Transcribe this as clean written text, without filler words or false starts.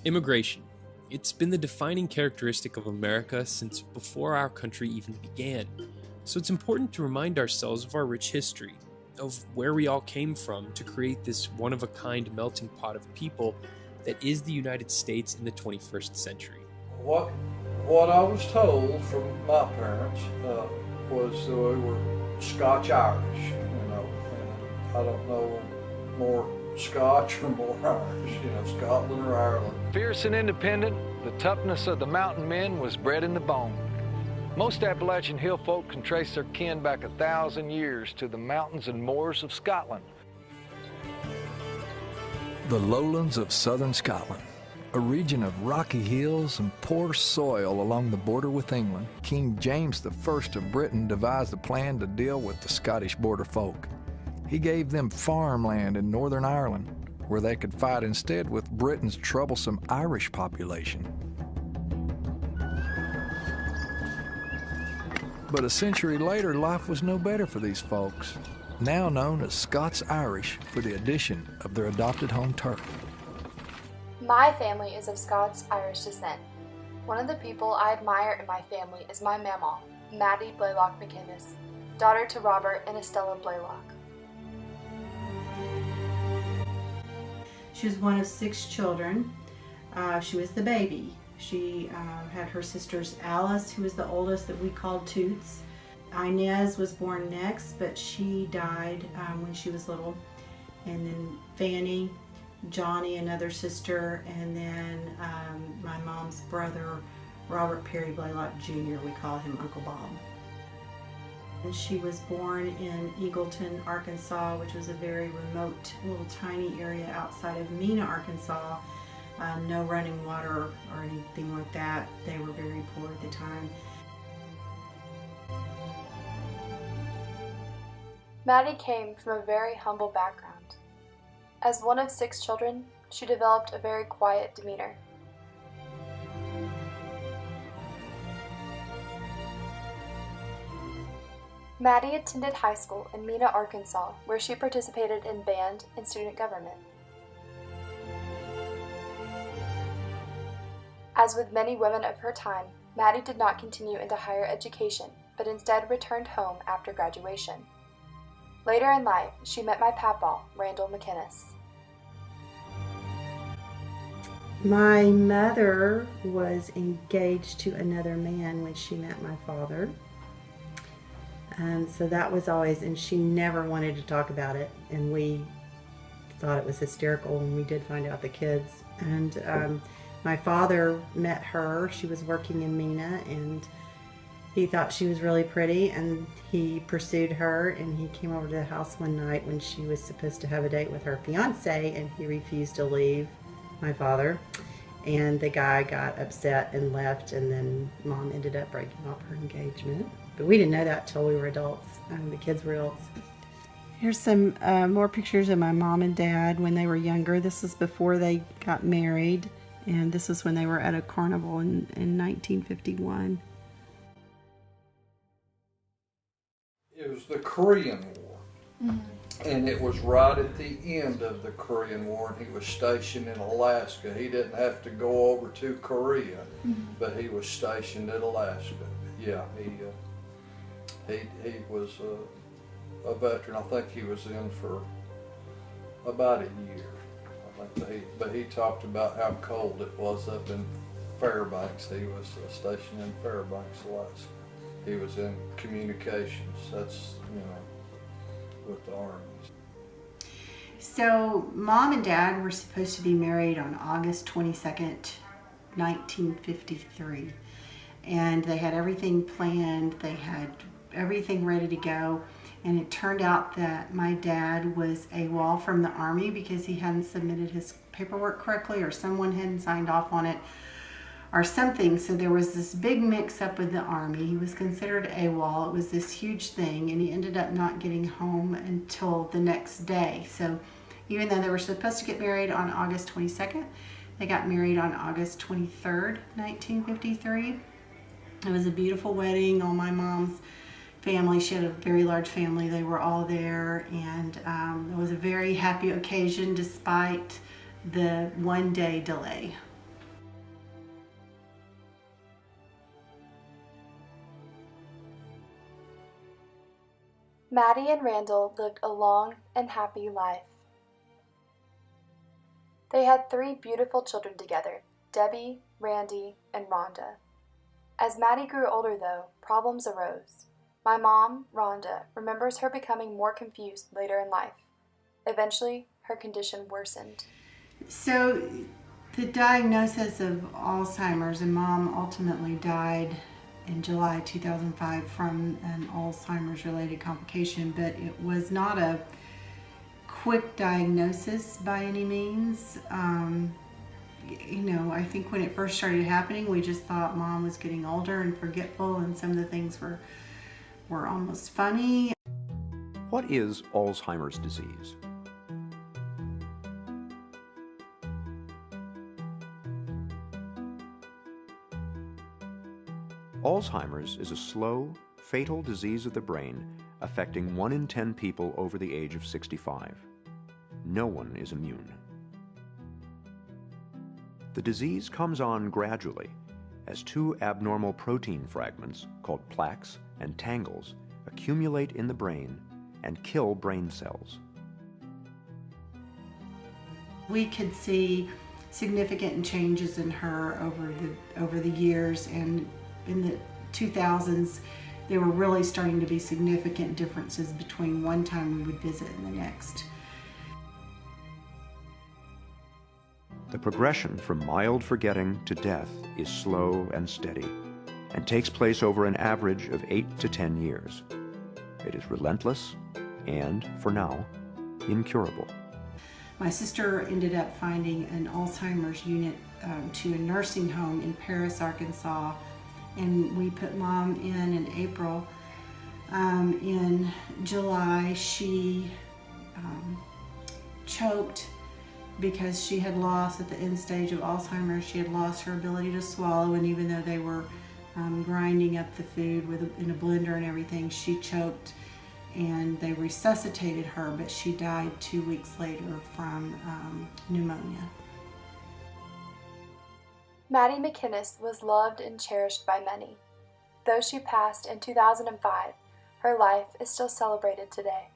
Immigration. It's been the defining characteristic of America since before our country even began. So it's important to remind ourselves of our rich history, of where we all came from to create this one-of-a-kind melting pot of people that is the United States in the 21st century. What what I was told from my parents was that we were Scotch-Irish, and I don't know more Scotch or more Irish, Scotland or Ireland. Fierce and independent, the toughness of the mountain men was bred in the bone. Most Appalachian hill folk can trace their kin back 1,000 years to the mountains and moors of Scotland. The lowlands of southern Scotland, a region of rocky hills and poor soil along the border with England. King James I of Britain devised a plan to deal with the Scottish border folk. He gave them farmland in Northern Ireland, where they could fight instead with Britain's troublesome Irish population. But a century later, life was no better for these folks, now known as Scots-Irish for the addition of their adopted home turf. My family is of Scots-Irish descent. One of the people I admire in my family is my mama, Mattie Blalock McKinnis, daughter to Robert and Estella Blalock. She was one of 6 children. She was the baby. She had her sisters Alice, who was the oldest, that we called Toots. Inez was born next, but she died when she was little. And then Fanny, Johnny, another sister, and then my mom's brother, Robert Perry Blalock Jr., we call him Uncle Bob. And she was born in Eagleton, Arkansas, which was a very remote little tiny area outside of Mena, Arkansas. No running water or anything like that. They were very poor at the time. Mattie came from a very humble background. As one of 6 children, she developed a very quiet demeanor. Mattie attended high school in Mena, Arkansas, where she participated in band and student government. As with many women of her time, Mattie did not continue into higher education, but instead returned home after graduation. Later in life, she met my papa, Randall McKinnis. My mother was engaged to another man when she met my father. So that was always, and she never wanted to talk about it, and we thought it was hysterical when we did find out the kids. And my father met her. She was working in Mena, and he thought she was really pretty, and he pursued her, and he came over to the house one night when she was supposed to have a date with her fiance, and he refused to leave my father. And the guy got upset and left, and then Mom ended up breaking off her engagement. But we didn't know that till we were adults. The kids were adults. Here's some more pictures of my mom and dad when they were younger. This is before they got married, and this is when they were at a carnival in 1951. It was the Korean War. Mm-hmm. And it was right at the end of the Korean War, and he was stationed in Alaska. He didn't have to go over to Korea, but he was stationed in Alaska. Yeah, he was a veteran. I think he was in for about a year. But he talked about how cold it was up in Fairbanks. He was stationed in Fairbanks, Alaska. He was in communications. That's, with the Army. So Mom and Dad were supposed to be married on August 22nd, 1953. And they had everything planned. They had everything ready to go. And it turned out that my dad was AWOL from the Army because he hadn't submitted his paperwork correctly, or someone hadn't signed off on it or something. So there was this big mix-up with the Army. He was considered AWOL. It was this huge thing, and he ended up not getting home until the next day. So even though they were supposed to get married on August 22nd, they got married on August 23rd, 1953. It was a beautiful wedding. All my mom's family, she had a very large family, they were all there, and it was a very happy occasion despite the one-day delay. Mattie and Randall lived a long and happy life. They had 3 beautiful children together, Debbie, Randy, and Rhonda. As Mattie grew older, though, problems arose. My mom, Rhonda, remembers her becoming more confused later in life. Eventually, her condition worsened. So, the diagnosis of Alzheimer's, and Mom ultimately died in July 2005 from an Alzheimer's-related complication, but it was not a quick diagnosis by any means. I think when it first started happening, we just thought Mom was getting older and forgetful, and some of the things were almost funny. What is Alzheimer's disease? Alzheimer's is a slow, fatal disease of the brain affecting 1 in 10 people over the age of 65. No one is immune. The disease comes on gradually as 2 abnormal protein fragments called plaques and tangles accumulate in the brain and kill brain cells. We could see significant changes in her over the years, and in the 2000s there were really starting to be significant differences between one time we would visit and the next. The progression from mild forgetting to death is slow and steady and takes place over an average of 8 to 10 years. It is relentless and, for now, incurable. My sister ended up finding an Alzheimer's unit to a nursing home in Paris, Arkansas, and we put Mom in April. In July, she choked because she had lost, at the end stage of Alzheimer's, she had lost her ability to swallow, and even though they were grinding up the food in a blender and everything, she choked, and they resuscitated her, but she died 2 weeks later from pneumonia. Mattie McKinnis was loved and cherished by many. Though she passed in 2005, her life is still celebrated today.